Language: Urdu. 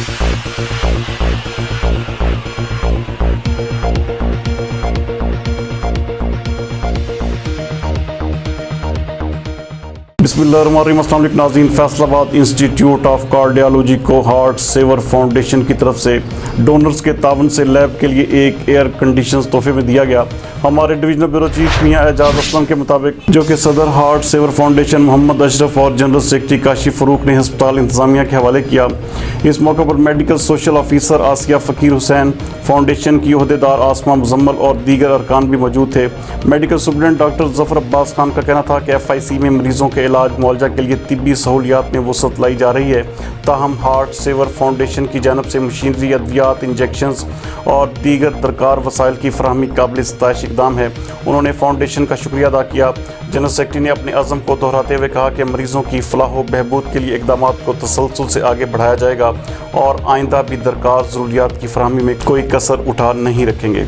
بسم اللہ الرحمن الرحیم۔ السلام علیکم ناظرین، فیصل آباد انسٹیٹیوٹ آف کارڈیالوجی کو ہارٹ سیورفاؤنڈیشن کی طرف سے ڈونرز کے تعاون سے لیب کے لیے ایک ایئر کنڈیشنز تحفے میں دیا گیا۔ ہمارے ڈویژنل بیورو چیف میاں اعجاز اسلم کے مطابق، جو کہ صدر ہارٹ سیورفاؤنڈیشن محمد اشرف اور جنرل سیکرٹری کاشف فاروق نے ہسپتال انتظامیہ کے حوالے کیا۔ اس موقع پر میڈیکل سوشل آفیسر آسیہ فقیر حسین، فاؤنڈیشن کی عہدیدار آسمہ مزمل اور دیگر ارکان بھی موجود تھے۔ میڈیکل سپرنٹینڈنٹ ڈاکٹر ظفر عباس خان کا کہنا تھا کہ FIC میں مریضوں کے علاج معالجہ کے لیے طبی سہولیات میں وسعت لائی جا رہی ہے، تاہم ہارٹ سیور فاؤنڈیشن کی جانب سے مشینری، ادویات، انجیکشنز اور دیگر درکار وسائل کی فراہمی قابل ستائش اقدام ہے۔ انہوں نے فاؤنڈیشن کا شکریہ ادا کیا۔ جنرل سیکرٹری نے اپنے عزم کو دہراتے ہوئے کہا کہ مریضوں کی فلاح و بہبود کے لیے اقدامات کو تسلسل سے آگے بڑھایا جائے گا اور آئندہ بھی درکار ضروریات کی فراہمی میں کوئی کسر اٹھا نہیں رکھیں گے۔